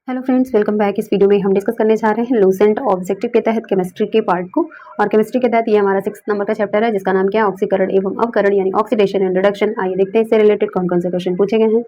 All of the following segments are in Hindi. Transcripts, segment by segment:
Hello friends, welcome back. इस वीडियो में हम डिस्कस करने जा रहे हैं लूसेंट ऑब्जेक्टिव के तहत केमिस्ट्री के पार्ट को। और केमिस्ट्री के तहत ये हमारा 6 नंबर का चैप्टर है जिसका नाम क्या है, ऑक्सीकरण एवं अवकरण यानी ऑक्सीडेशन एंड रिडक्शन। आइए देखते हैं इससे रिलेटेड कौन कौन से क्वेश्चन पूछे गए हैं।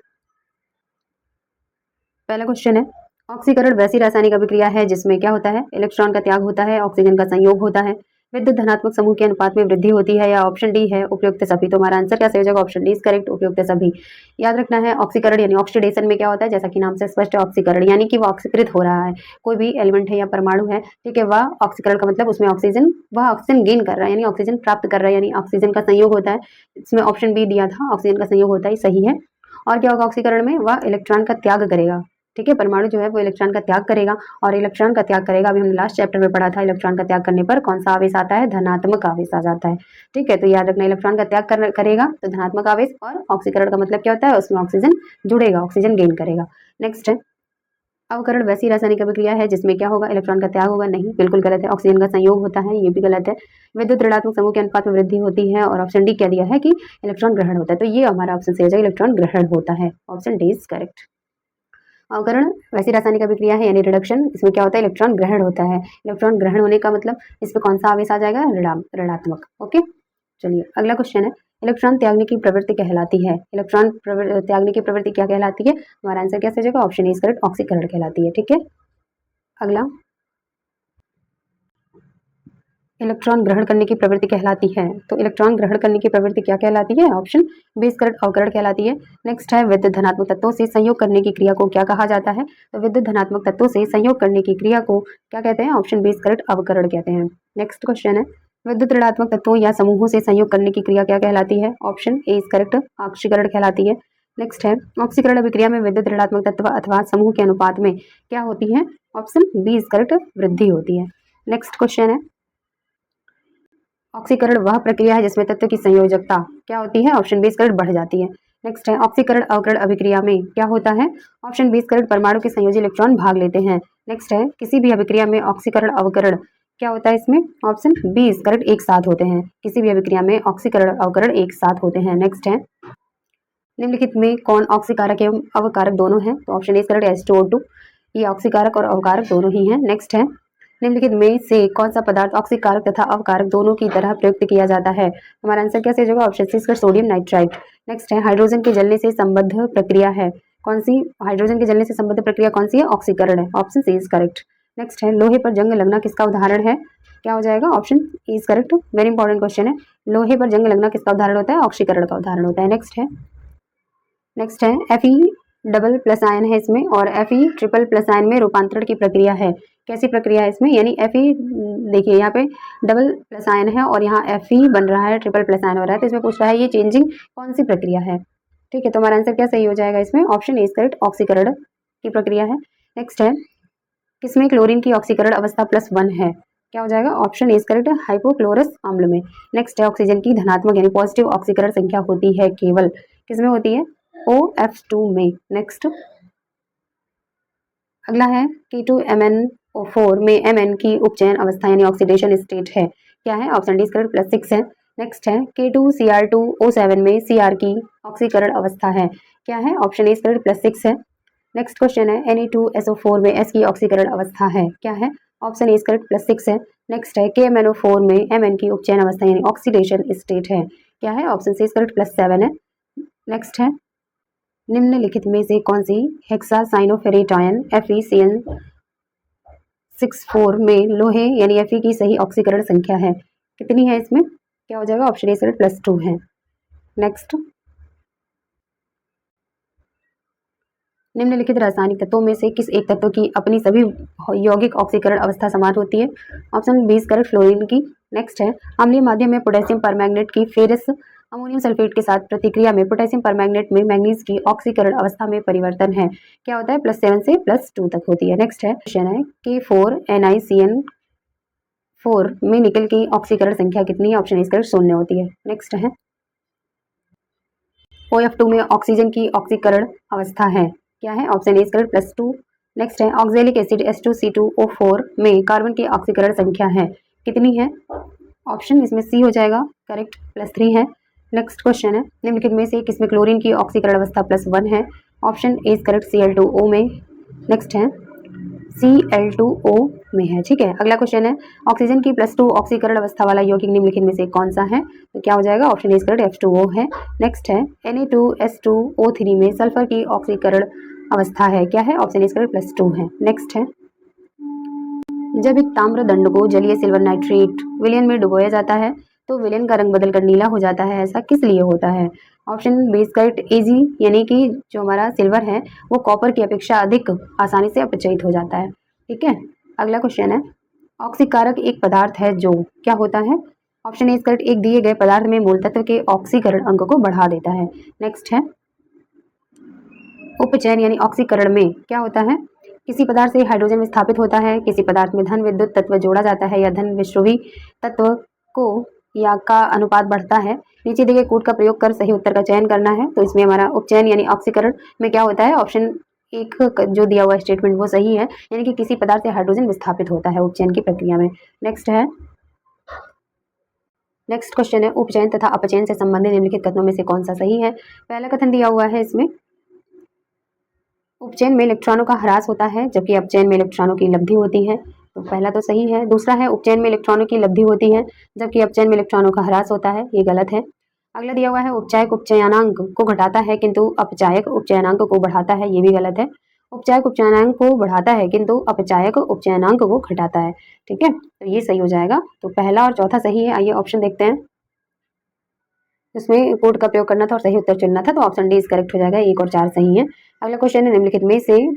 पहला क्वेश्चन है, ऑक्सीकरण वैसी रासायनिक अभिक्रिया है जिसमें क्या होता है, इलेक्ट्रॉन का त्याग होता है, ऑक्सीजन का संयोग होता है, विद्युत धनात्मक समूह के अनुपात में वृद्धि होती है, या ऑप्शन डी है उपयुक्त सभी। तो हमारा आंसर क्या सही हो जाएगा, ऑप्शन डी इज करेक्ट, उपयुक्त सभी। याद रखना है ऑक्सीकरण यानी ऑक्सीडेशन में क्या होता है, जैसा कि नाम से स्पष्ट है ऑक्सीकरण यानी कि वह ऑक्सीकृत हो रहा है, कोई भी एलिमेंट है या परमाणु है, ठीक है, वह ऑक्सीकरण का मतलब उसमें वह ऑक्सीजन गेन कर रहा है यानी ऑक्सीजन प्राप्त कर रहा है, यानी ऑक्सीजन का संयोग होता है। इसमें ऑप्शन बी दिया था, ऑक्सीजन का संयोग होता है, सही है। और क्या होगा ऑक्सीकरण में, वह इलेक्ट्रॉन का त्याग करेगा, ठीक है, परमाणु जो है वो इलेक्ट्रॉन का त्याग करेगा। और इलेक्ट्रॉन का त्याग करेगा, अभी हमने लास्ट चैप्टर में पढ़ा था, इलेक्ट्रॉन का त्याग करने पर कौन सा आवेश आता है, धनात्मक आवेश आ जाता है, ठीक है। तो याद रखना, इलेक्ट्रॉन का त्याग करेगा तो धनात्मक आवेश, और ऑक्सीकरण का मतलब क्या होता है, उसमें ऑक्सीजन जुड़ेगा, ऑक्सीजन गेन करेगा। नेक्स्ट है, अवकरण वैसी रासायनिक अभिक्रिया है जिसमें क्या होगा, इलेक्ट्रॉन का त्याग होगा, नहीं, बिल्कुल गलत है, ऑक्सीजन का संयोग होता है, ये भी गलत है। विद्युत ऋणात्मक समूह के अनुपात में वृद्धि होती है, और ऑप्शन डी क्या दिया है कि इलेक्ट्रॉन ग्रहण होता है, तो ये हमारा ऑप्शन सही हो जाएगा, इलेक्ट्रॉन ग्रहण होता है, ऑप्शन डी इज करेक्ट। अवकरण वैसी रासायनिक अभिक्रिया है यानी रिडक्शन, इसमें क्या होता है, इलेक्ट्रॉन ग्रहण होता है। इलेक्ट्रॉन ग्रहण होने का मतलब इसमें कौन सा आवेश आ जाएगा, ऋणात्मक। ओके, चलिए अगला क्वेश्चन है, इलेक्ट्रॉन त्यागने की प्रवृत्ति कहलाती है। इलेक्ट्रॉन त्यागने की प्रवृत्ति क्या कहलाती है, हमारा आंसर क्या हो जाएगा, ऑप्शन इज करेक्ट, ऑक्सीकरण कहलाती है, ठीक है। अगला, इलेक्ट्रॉन ग्रहण करने की प्रवृत्ति कहलाती है, तो इलेक्ट्रॉन ग्रहण करने की प्रवृत्ति क्या कहलाती है, ऑप्शन बी इज करेक्ट, अवकरण कहलाती है। नेक्स्ट है, विद्युत धनात्मक तत्वों से संयोग करने की क्रिया को क्या कहा जाता है, तो विद्युत धनात्मक तत्वों से संयोग करने की क्रिया को क्या कहते हैं, ऑप्शन बी इज करेक्ट, अवकरण कहते हैं। नेक्स्ट क्वेश्चन है, विद्युत ऋणात्मक तत्वों या समूहों से संयोग करने की क्रिया क्या कहलाती है, ऑप्शन ए इज करेक्ट, ऑक्सीकरण कहलाती है। नेक्स्ट है, ऑक्सीकरण अभिक्रिया में विद्युत ऋणात्मक तत्व अथवा समूह के अनुपात में क्या होती है, ऑप्शन बी इज करेक्ट, वृद्धि होती है। नेक्स्ट क्वेश्चन है, ऑक्सीकरण वह प्रक्रिया है जिसमें तत्व की संयोजकता क्या होती है, ऑप्शन बी करेक्ट, बढ़ जाती है। नेक्स्ट है, ऑक्सीकरण अवकरण अभिक्रिया में क्या होता है, ऑप्शन बी करेक्ट, परमाणु के संयोजी इलेक्ट्रॉन भाग लेते हैं। नेक्स्ट है, किसी भी अभिक्रिया में ऑक्सीकरण अवकरण क्या होता है, इसमें ऑप्शन बी करेक्ट, एक साथ होते हैं। किसी भी अभिक्रिया में ऑक्सीकरण अवकरण एक साथ होते हैं। नेक्स्ट है, निम्नलिखित में कौन ऑक्सीकारक एवं अवकारक दोनों है, तो ऑप्शन ए करेक्ट, H2O2, ये ऑक्सीकारक और अवकारक दोनों ही हैं। नेक्स्ट है, निम्नलिखित में से कौन सा पदार्थ ऑक्सीकारक तथा अवकारक दोनों की तरह प्रयुक्त किया जाता है, हमारा आंसर क्या सही होगा, ऑप्शन सी इसका सोडियम नाइट्राइट। नेक्स्ट है, हाइड्रोजन के जलने से संबद्ध प्रक्रिया है, कौन सी, हाइड्रोजन के जलने से संबद्ध प्रक्रिया कौन सी है, ऑक्सीकरण है, option C is correct. Next है, लोहे पर जंग लगना किसका उदाहरण है, क्या हो जाएगा, option E is correct, very important question है। लोहे पर जंग लगना किसका उदाहरण होता है, ऑक्सीकरण का उदाहरण होता है। नेक्स्ट है, Fe डबल प्लस आयन है इसमें, और Fe ट्रिपल प्लस आयन में रूपांतरण की प्रक्रिया है, कैसी प्रक्रिया है इसमें, यानी Fe, देखिए यहाँ पे डबल प्लस आयन है और यहाँ Fe बन रहा है, ट्रिपल प्लस आयन हो रहा है, तो इसमें पूछ रहा है ये चेंजिंग कौन सी प्रक्रिया है, ठीक है। तो हमारा आंसर क्या सही हो जाएगा इसमें, ऑप्शन ए करेक्ट, ऑक्सीकरण की प्रक्रिया है। नेक्स्ट है, किसमें क्लोरीन की ऑक्सीकरण अवस्था +1 है, क्या हो जाएगा, ऑप्शन ए करेक्ट, हाइपोक्लोरस अम्ल में। नेक्स्ट है, ऑक्सीजन की धनात्मक यानी पॉजिटिव ऑक्सीकरण संख्या होती है केवल किसमें होती है, OF2 में। नेक्स्ट अगला है, K2MnO4 में Mn की उपचयन अवस्था यानी ऑक्सीडेशन स्टेट है, क्या है, ऑप्शन डी करेक्ट, +6 है। नेक्स्ट है, K2Cr2O7 में Cr की ऑक्सीकरण अवस्था है, क्या है, ऑप्शन ए करेक्ट, +6 है। नेक्स्ट क्वेश्चन है, Ne2SO4 में S की ऑक्सीकरण अवस्था है, क्या है, ऑप्शन ए करेक्ट, +6 है। नेक्स्ट है, KMnO4 में Mn की उपचयन अवस्था यानी ऑक्सीडेशन स्टेट है, क्या है, ऑप्शन सी करेक्ट, +7 है। नेक्स्ट है, निम्नलिखित में से कौन सी हेक्सासाइनोफेरेट आयन FeCN64 में लोहे यानी Fe की सही ऑक्सीकरण संख्या है, कितनी है इसमें, क्या हो जाएगा, ऑप्शन ए करेक्ट, +2 है। नेक्स्ट, निम्नलिखित रासायनिक तत्वों में से किस एक तत्व की अपनी सभी यौगिक ऑक्सीकरण अवस्था समान होती है, ऑप्शन बी करेक्ट, फ्लोरीन की। नेक्स्ट है, अम्लीय माध्यम में पोटेशियम परमैंगनेट की फेरस अमोनियम सल्फेट के साथ प्रतिक्रिया में पोटेशियम परमैंगनेट में मैंगनीज की ऑक्सीकरण अवस्था में परिवर्तन है, क्या होता है, +7 से +2 तक होती है। नेक्स्ट है, क्वेश्चन है, K4NiCN4 में निकल की ऑक्सीकरण संख्या कितनी है, ऑप्शन ए करेक्ट, 0 होती है। नेक्स्ट है, OF2 में ऑक्सीजन की ऑक्सीकरण अवस्था है, क्या है, ऑप्शन ए करेक्ट, +2। नेक्स्ट है, ऑक्जेलिक एसिड H2C2O4 में कार्बन की ऑक्सीकरण संख्या है, कितनी है, ऑप्शन इसमें सी हो जाएगा, करेक्ट, +3 है। नेक्स्ट क्वेश्चन है, निम्नलिखित में से किसमें क्लोरीन की ऑक्सीकरण अवस्था +1 है, ऑप्शन ए करेक्ट, Cl2O में। नेक्स्ट है, Cl2O में है। ठीक है, अगला क्वेश्चन है ऑक्सीजन की +2 ऑक्सीकरण अवस्था वाला यौगिक निम्नलिखित में से कौन सा है? तो क्या हो जाएगा? Option A is correct, H2O है। नेक्स्ट है Na2S2O3 में सल्फर की ऑक्सीकरण अवस्था है, क्या है? ऑप्शन ए इज करेक्ट, +2 है। नेक्स्ट है जब एक ताम्र दंड को जलीय सिल्वर नाइट्रेट विलयन में डुबोया जाता है तो विलयन का रंग बदलकर नीला हो जाता है, ऐसा किस लिए होता है? Option B is correct, Ag, यानी कि जो हमारा सिल्वर है वो कॉपर की अपेक्षा अधिक आसानी से अपचयित हो जाता है। ठीक है, अगला क्वेश्चन है ऑक्सीकारक एक पदार्थ है जो क्या होता है? ऑप्शन ए इज करेक्ट, एक दिए गए पदार्थ में मूल तत्व के ऑक्सीकरण अंक को बढ़ा देता है। नेक्स्ट है उपचयन यानी ऑक्सीकरण में क्या होता है? किसी पदार्थ से हाइड्रोजन विस्थापित होता है, किसी पदार्थ में धन विद्युत तत्व जोड़ा जाता है या धन विश्रोवी तत्व को या का अनुपात बढ़ता है। नीचे दिए गए कूट का प्रयोग कर सही उत्तर का चयन करना है। तो इसमें हमारा उपचयन यानी ऑक्सीकरण में क्या होता है? ऑप्शन एक जो दिया हुआ स्टेटमेंट वो सही है, यानी कि किसी पदार्थ से हाइड्रोजन विस्थापित होता है उपचयन की प्रक्रिया में। नेक्स्ट क्वेश्चन है उपचयन तथा अपचयन से संबंधित निम्नलिखित कथनों में से कौन सा सही है? पहला कथन दिया हुआ है इसमें उपचयन में इलेक्ट्रॉनों का ह्रास होता है जबकि अपचयन में इलेक्ट्रॉनों की लब्धि होती है, तो पहला तो सही है। दूसरा है उपचयन में इलेक्ट्रॉनों की लब्धि होती है जबकि अपचयन में इलेक्ट्रॉनों का ह्रास होता है, ये गलत है। अगला दिया हुआ है उपचायक उपचयनांक को घटाता है किंतु अपचायक उपचयनांक को बढ़ाता है, ये भी गलत है। उपचायक उपचयनांक को बढ़ाता है किंतु अपचायक उपचयनांक को घटाता है। ठीक है, तो ये सही हो जाएगा। तो पहला और चौथा सही है। आइए ऑप्शन देखते हैं, इसमें कोड का प्रयोग करना था और सही उत्तर चुनना था, तो ऑप्शन डी इज करेक्ट हो जाएगा। 1 और 4 सही है। अगला क्वेश्चन है निम्नलिखित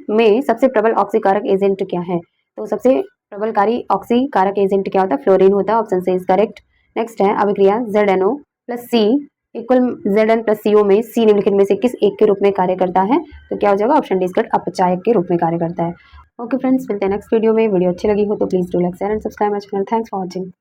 में सबसे प्रबल ऑक्सीकारक एजेंट क्या है? तो सबसे प्रबलकारी ऑक्सीकारक एजेंट क्या होता है? फ्लोरीन होता है, option C is correct. Next है अभिक्रिया ZnO + C = Zn + CO में C निम्नलिखित में से किस एक के रूप में कार्य करता है? तो क्या हो जाएगा? ऑप्शन डी इज करेक्ट, अपचायक के रूप में कार्य करता है। ओके फ्रेंड्स, मिलते हैं नेक्स्ट वीडियो में। वीडियो अच्छी लगी हो तो please do like share and subscribe my channel. Thanks for watching.